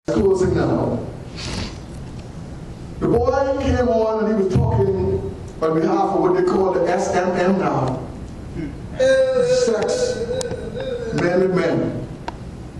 Closing now. The boy came on and he was talking on behalf of what they call the SMM now. Sex, men and men.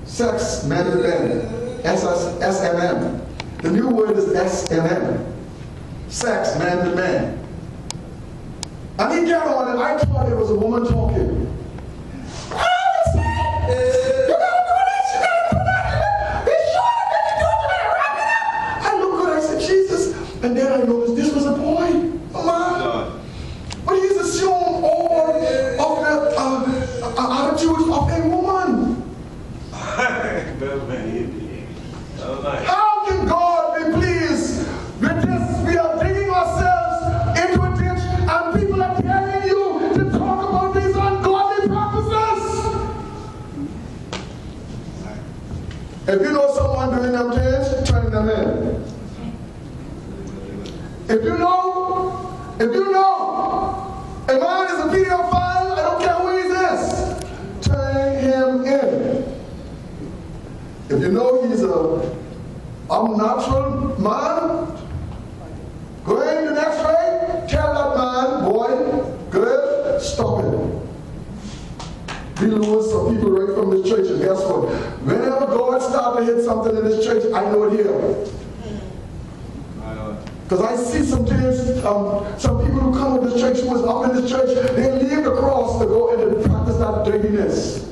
Sex, men and men. SMM. The new word is SMM. Sex, man and man. And he got on and I thought it was a woman talking. And then I noticed this was a boy, a man. But he's assumed all of the attitudes of a woman. How can God be pleased with this? We are digging ourselves into a ditch and people are telling you to talk about these ungodly practices. If you know someone doing them things, turn them in. If you know a man is a pedophile, I don't care who he is, turn him in. If you know he's a unnatural man, go in the next way, tell that man, boy, girl, stop it. We lose some people right from this church, and guess what? Whenever God starts to hit something in this church, I know it here. Because I see sometimes some people who come to this church, who was up in this church, they leave the cross to go and to practice that dirtiness.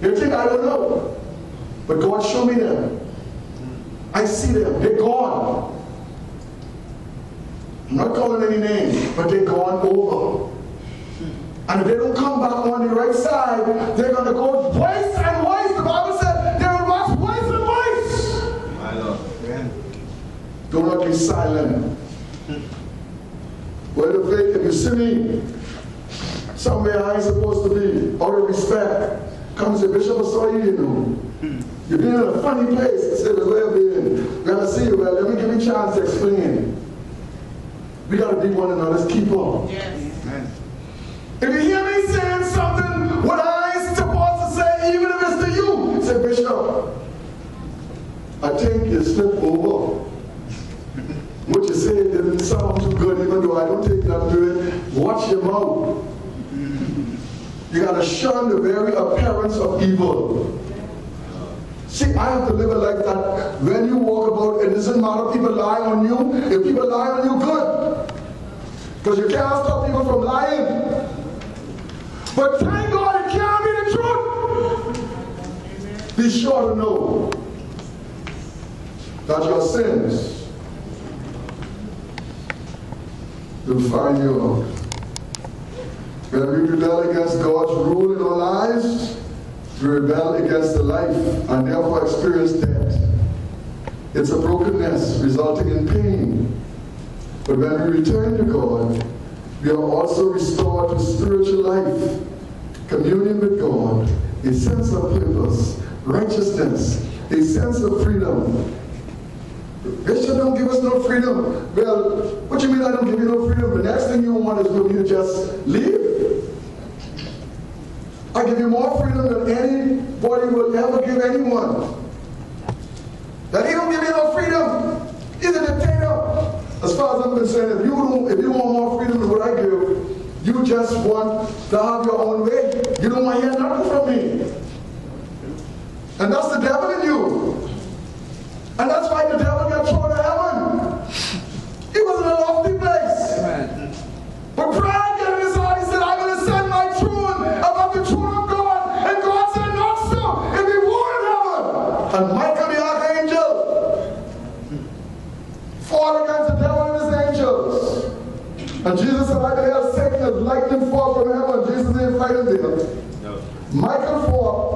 They think I don't know. But God showed me them. I see them. They're gone. I'm not calling any names, but they're gone over. And if they don't come back on the right side, they're going to go twice and twice. The Bible said they will watch twice and twice. My Lord. Do not be silent. Well, if you see me somewhere I ain't supposed to be, out of respect, come and say, Bishop, I saw you, you know. You've been in a funny place. I said, well, when I see you, well, let me give you a chance to explain. We got to be one another's keeper. Yes. Amen. If you hear me saying something, what I'm supposed to say, even if it's to you, say, Bishop, I think you slipped over. What you say didn't sound too good, even though I don't take that to it. Watch your mouth. You got to shun the very appearance of evil. See, I have to live a life that when you walk about, it doesn't matter if people lie on you. If people lie on you, good. Because you can't stop people from lying. But thank God it can't be the truth. Be sure to know that your sins will find you out. When we rebel against God's rule in our lives, we rebel against the life and therefore experience death. It's a brokenness resulting in pain. But when we return to God, we are also restored to spiritual life, communion with God, a sense of purpose, righteousness, a sense of freedom. Bishop don't give us no freedom. Well, what you mean I don't give you no freedom? The next thing you want is for me to just leave? I give you more freedom than anybody will ever give anyone. That he don't give you no freedom. He's a dictator. As far as I'm concerned, if you want more freedom than what I give, you just want to have your own way. You don't want to hear nothing from me. And that's the devil in you. And that's why the devil got thrown to heaven. He was in a lofty place. Amen. But pride got in his heart. He said, I'm going to send my throne above the throne of God. And God said, not so. If he won't heaven. And Michael the archangel fought against the devil and his angels. And Jesus said, I can hear Satan as lightning fall from heaven. Jesus didn't fight him there. No. Michael fought.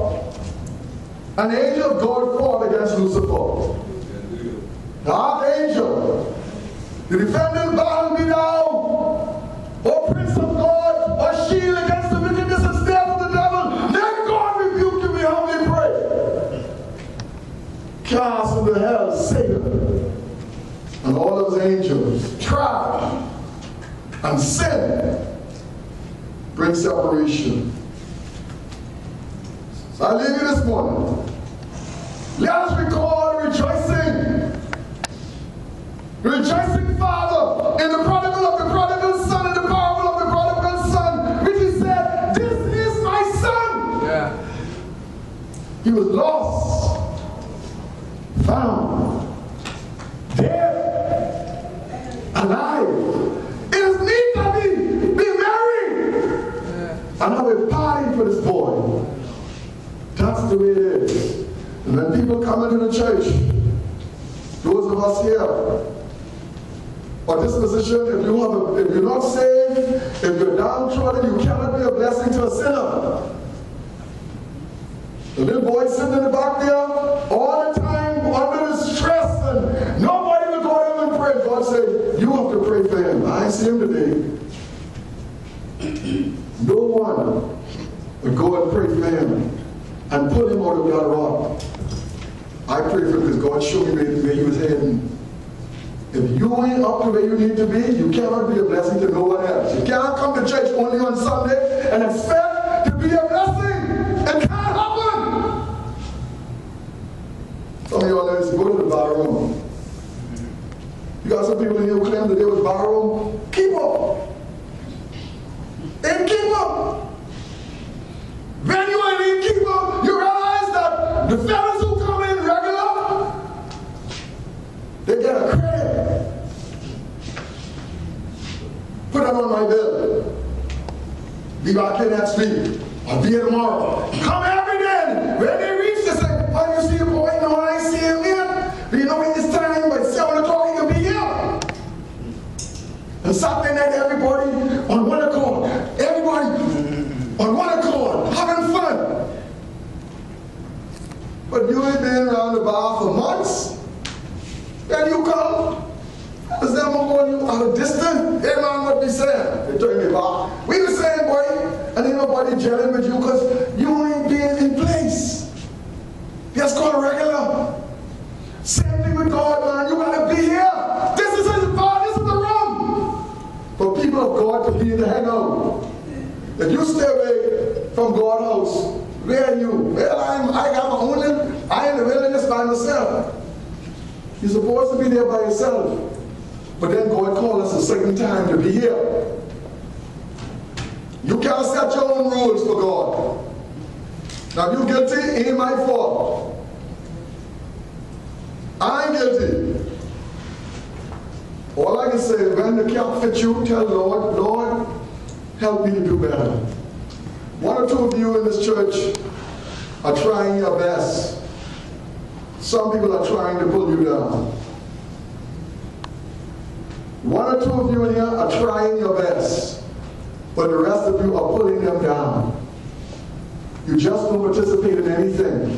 An angel of God fought against Lucifer. The archangel, the defending battle be thou, O Prince of God, or shield against the wickedness and snare of the devil. Let God rebuke you, we humbly pray. Cast into hell Satan and all of his angels. Try and sin bring separation. So I leave you this morning. Let us recall rejoicing. The rejoicing father in the prodigal of the prodigal son and the parable of the prodigal son, which he said, this is my son. Yeah. He was lost, found, dead, alive. It is neat that we be married and have a party for this boy. That's the way it is. And when people come into the church, those of us here, or this position, if you're not saved, if you're downtrodden, you cannot be a blessing to a sinner. The little boy sitting in the back there all the time under the stress, and nobody will go to him and pray. God said, you have to pray for him. I ain't see him today. No one will go and pray for him and pull him out of that rock. I pray for him because God showed me where he was heading. If you ain't up to where you need to be, you cannot be a blessing to no one else. You cannot come to church only on Sunday and expect to be a blessing. It can't happen. Some of y'all know to go to the bar room. You got some people in here who claim that they was bar room. Keep up. And keep up. When you ain't in keep up, you realize that the fellas who come in regular, they get a credit. Put them on my bill. Be back here next week. I'll be here tomorrow. Come every day. When they reach, they say, oh, you see the boy? No, I ain't see him yet. But you know it's time, by 7 o'clock, he can be here. And Saturday night, everybody on one accord. Everybody on one accord, having fun. But you ain't been around the bar for months. Then you come. Is them calling you out of distance? Hey man, what we saying? They turn me back. We the same, boy. And ain't nobody gelling with you because you ain't been in place. That's called regular. Same thing with God, man. You gotta be here. This is his bar, this is the room. For people of God to be in the hangout. If you stay away from God's house, where are you? Well, I got my own, I ain't the wilderness by myself. You're supposed to be there by yourself. But then God called us a certain time to be here. You can't set your own rules for God. Now, if you're guilty, ain't my fault. I ain't guilty. All I can say is when the cap fits you, tell the Lord, Lord, help me to do better. One or two of you in this church are trying your best. Some people are trying to pull you down. One or two of you in here are trying your best, but the rest of you are pulling them down. You just don't participate in anything.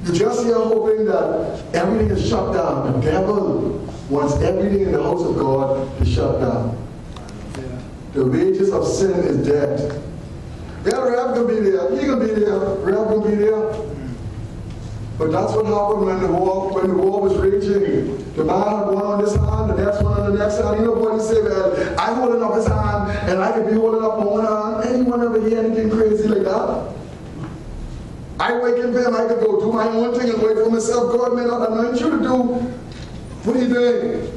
You just here hoping that everything is shut down. The devil wants everything in the house of God to shut down. The wages of sin is death. Yeah, Rev can be there. He can be there. Rev can be there. But that's what happened when the war was raging. The man had one on this hand, the next one on the next hand. You know what he said? Well, I'm holding up his hand, and I could be holding up my own hand. Anyone ever hear anything crazy like that? I wake in bed, I could go do my own thing and wait for myself. God may not anoint you to do what are you doing?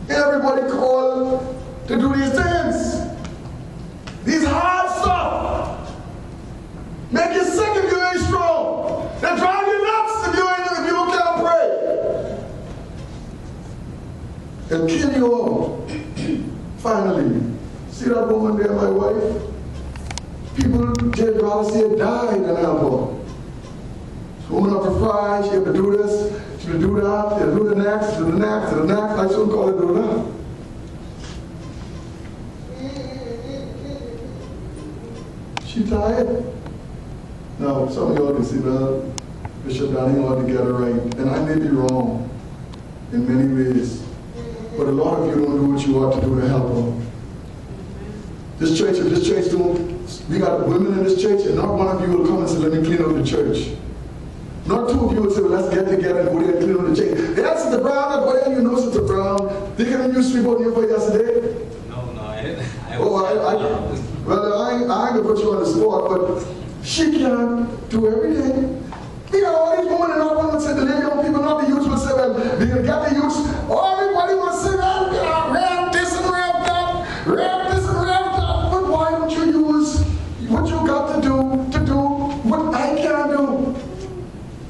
Everybody called to do these things. These hard stuff. Make you sick if you ain't strong. They drive you nuts if you can't pray. They'll kill you all. Finally, see that woman there, my wife? People just rather see her die than help her. Woman up for pride, she have to do this, she will do that, she'll do the next, do the next, do the next. I shouldn't call it do that. She tired? Now, some of y'all can see that Bishop Danny ought to get it right. And I may be wrong in many ways. But a lot of you don't do what you ought to do to help her. This church, if this church don't, we got women in this church, and not one of you will come and say, let me clean up the church. Not two of you will say, well, let's get together and go there and clean up the church. Hey, that's Sister Brown, go there, you know Sister Brown. They came you sweep out here for yesterday? No, well, I ain't gonna put you on the spot, but she can't do everything. We got all these women and all women say the young people, not the youth, will say, well, we're going to get the youth. Oh, everybody wants to say, well, rev this and rev that, rev this and rev that. But why don't you use what you got to do what I can't do?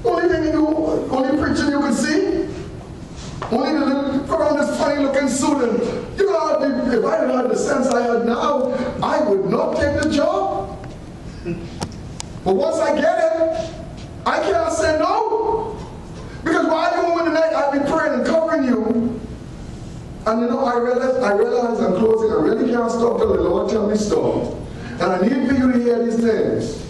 Only thing you do, only preaching you can see. Only the little, put on this funny looking suit and, you know, if I didn't have the sense I had now, I would not take the job. But once I get it, I can't say no. Because while you're home in the night, I'll be praying and covering you. And you know, I realize I'm closing, I really can't stop till the Lord tell me stop. And I need for you to hear these things.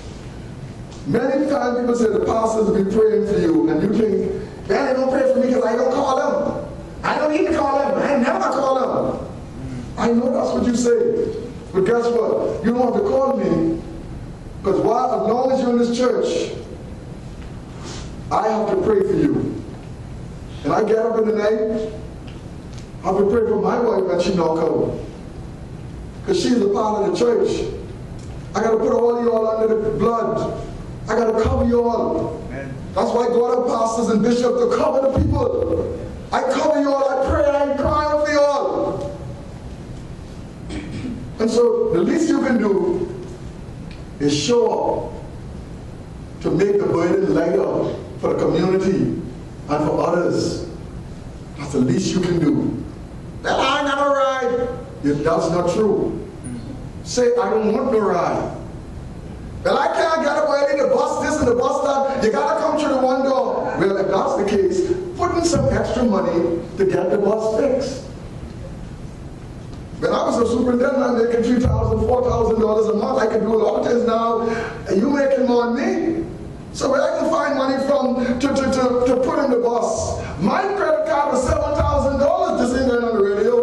Many times people say the pastors will be praying for you, and you think, man, they don't pray for me because I don't call them. I don't need to call them. I never call them. I know that's what you say. But guess what? You don't have to call me. Because as long as you're in this church, I have to pray for you. And I get up in the night, I have to pray for my wife when she not coming. Because she's a part of the church. I got to put all you all under the blood. I got to cover you all. Amen. That's why God has pastors and bishops to cover the people. I cover you all, I pray, I cry for you all. And so the least you can do is show up to make the burden lighter for the community and for others. That's the least you can do. Well, I ain't got no ride. That's not true. Say, I don't want no ride. Well, I can't get up early, the bus this and the bus that. You got to come through the one door. Well, if that's the case, put in some extra money to get the bus fixed. When I was a superintendent, I'm making $3,000, $4,000 a month. I can do a lot of things now, and you making more than me. So where I can find money from to put in the bus. My credit card was $7,000. This ain't going on the radio.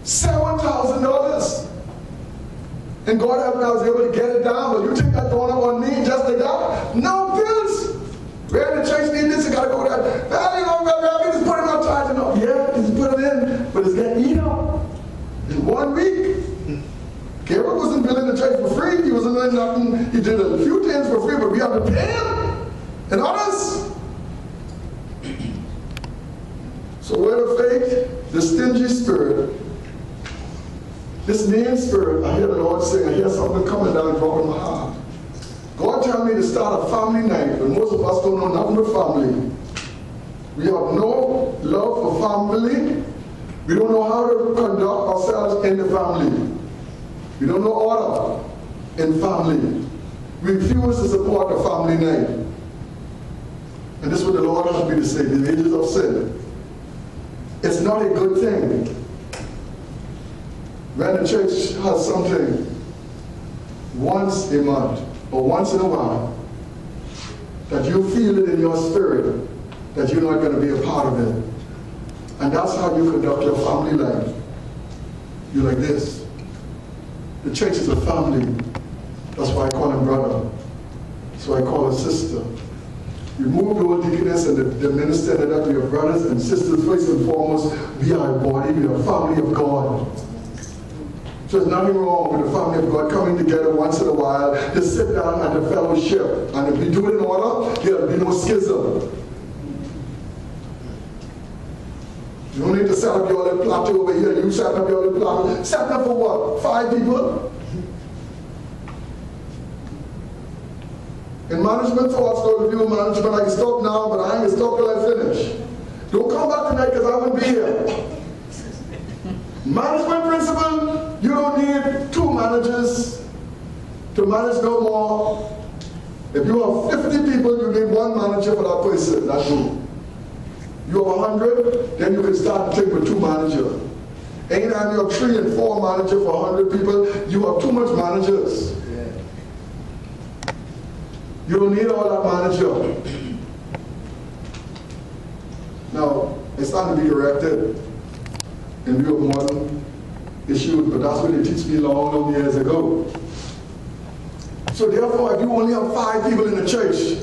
$7,000. And God help me, I was able to get it down. But you think I throwing up on me just like that? No bills. Where the church need this, you gotta go there. Well, you know, just put it on charge. Yeah, just put it in, but it's getting eaten up in 1 week. Gabriel wasn't building the church for free. He wasn't doing nothing. He did a few things for free, but we have to pay him and others. So word of faith, the stingy spirit, this mean spirit, I hear the Lord saying, I hear something coming down and dropping my heart. God told me to start a family night, but most of us don't know nothing but family. We have no love for family. We don't know how to conduct ourselves in the family. We don't know order in family. We refuse to support a family night. And this is what the Lord has me to say, the ages of sin. It's not a good thing when the church has something once a month or once in a while that you feel it in your spirit that you're not going to be a part of it. And that's how you conduct your family life. You're like this. The church is a family. That's why I call him brother. That's why I call her sister. Remove the old deaconess and the minister and that we are brothers and sisters. First and foremost, we are a body, we are a family of God. So there's nothing wrong with the family of God coming together once in a while to sit down and to fellowship. And if we do it in order, there'll be no schism. You don't need to set up your little plot over here. You set up your little plot. Set up for what? 5 people? In management thoughts, those of you in management, I can stop now, but I ain't going to stop till I finish. Don't come back tonight because I won't be here. Management principle, you don't need 2 managers to manage no more. If you have 50 people, you need 1 manager for that person, that's all. You have 100, then you can start to think with 2 managers. Anytime you have 3 and 4 managers for 100 people, you have too much managers. You don't need all that manager. Now, it's time to be corrected in view of modern issues, but that's what they teach me long years ago. So therefore, if you only have 5 people in the church,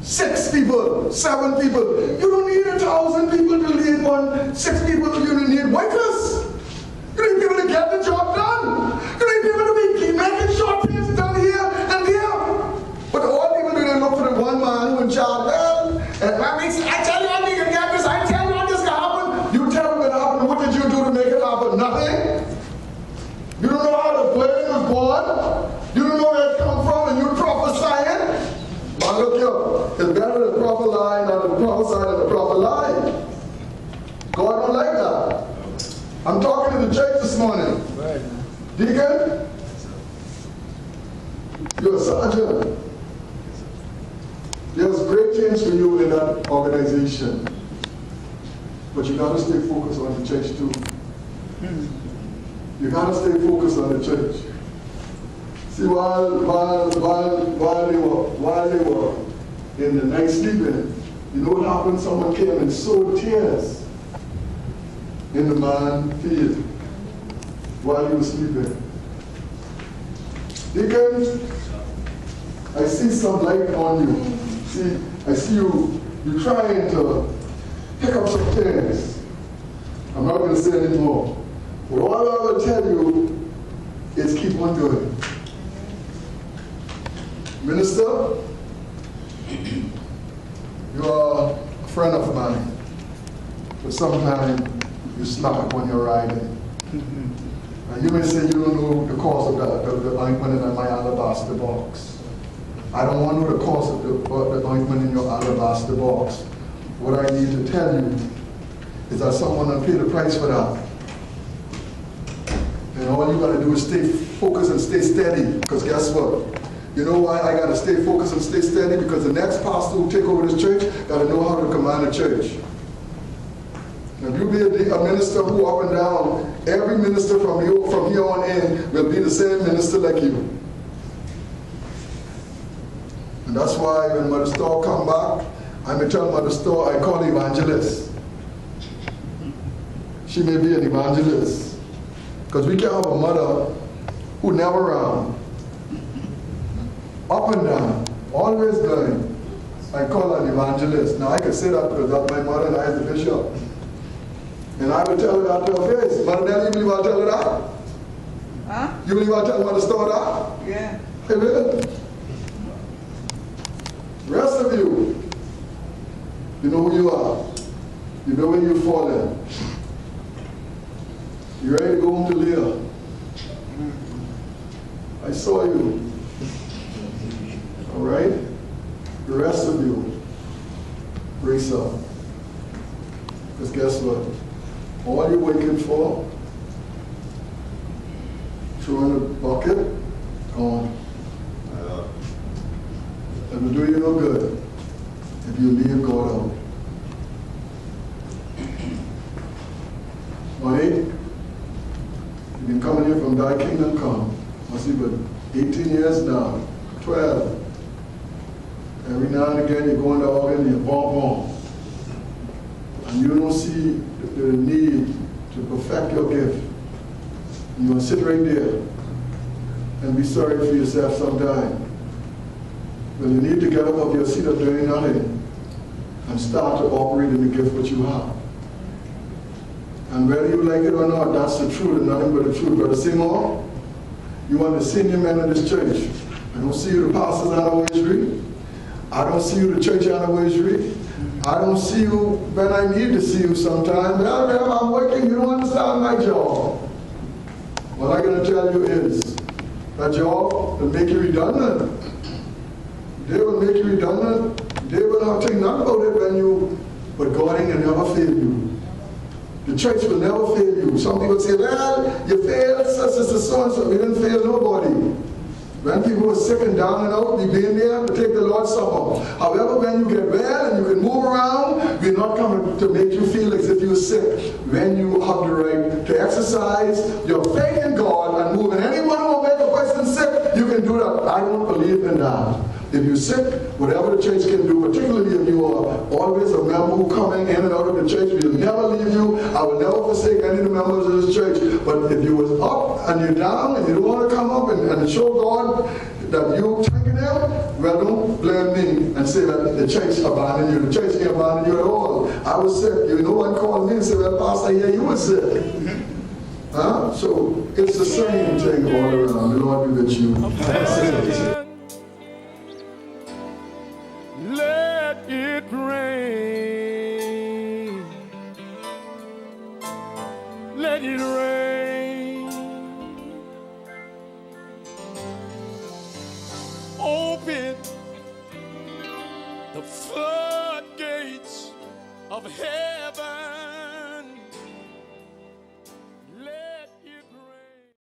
6 people, 7 people, you don't need 1,000 people to lead one. 6 people, you don't need workers. You need people to get the job done. You need people to be making sure things done here and there. But all people do, they look for the one. You don't know where it come from, and you're prophesying. But look here, it's better to prophesy than to prophesy than to proper lie. God don't like that. I'm talking to the church this morning. Deacon, you're a sergeant. There's great things for you in that organization. But you got to stay focused on the church too. You got to stay focused on the church. See, while they were in the night sleeping, you know what happened? Someone came and sowed tears in the man's field while he was sleeping. Deacon, I see some light on you. See, I see you trying to pick up some things. I'm not going to say anymore. But all I will tell you is keep on doing. Minister, you are a friend of mine, but sometimes you slack when you're riding. And you may say you don't know the cause of the ointment in my alabaster box. I don't want to know the cause of the ointment in your alabaster box. What I need to tell you is that someone will pay the price for that. And all you got to do is stay focused and stay steady. Because guess what? You know why I got to stay focused and stay steady? Because the next pastor who take over this church got to know how to command the church. If you be a minister who up and down, every minister from here on in will be the same minister like you. And that's why when Mother Store come back, I may tell Mother Store I call evangelist. She may be an evangelist. Because we can't have a mother who never around. Up and down, always going. I call her an evangelist. Now I can say that because that's my mother and I is the bishop. And I will tell her that to her face. Mother Nelly, you believe I'll tell her that? Huh? You believe I'll tell Mother Store that? Yeah. Amen. The rest of you, you know who you are. You know where you're falling. You're ready to go home to Leah. I saw you. All right? The rest of you, brace up. Because guess what? All you're waiting for, throw in a bucket, gone. It will do you no good if you leave God out. Right? You've been coming here from Thy Kingdom Come. Must be but 18 years now, 12. Every now and again you go in the organ and you bump. And you don't see the need to perfect your gift. You're going to sit right there and be sorry for yourself sometime. Well, you need to get up off your seat of doing nothing and start to operate in the gift that you have. And whether you like it or not, that's the truth and nothing but the truth. Brother Seymour, you want the senior men of this church. I don't see you the pastors anniversary. I don't see you the church anniversary. I don't see you when I need to see you sometime. Well, I'm working, you don't understand my job. What I'm going to tell you is, that job will make you redundant. They will make you redundant. They will not think nothing about it when you, but God ain't gonna never fail you. The church will never fail you. Some people say, well, you failed, sister, so-and-so. We didn't fail nobody. When people were sick and down and out, we been there to take the Lord's Supper. However, when you get well and you can move around, we're not coming to make you feel as if you're sick. When you have the right to exercise your faith in God and move, and anyone who will make a person sick, you can do that. I don't believe in that. If you're sick, whatever the church can do, particularly if you are always a member who coming in and out of the church, we'll never leave you. I will never forsake any of the members of this church. But if you was up and you're down and you don't want to come up and show God that you're thanking Him, well, don't blame me and say that the church abandoned you. The church ain't abandoned you at all. I was sick. You know one called me and said, well, Pastor, yeah, you were sick. Huh? So it's the same thing all around. The Lord be with you. Let it rain. Let it rain. fit the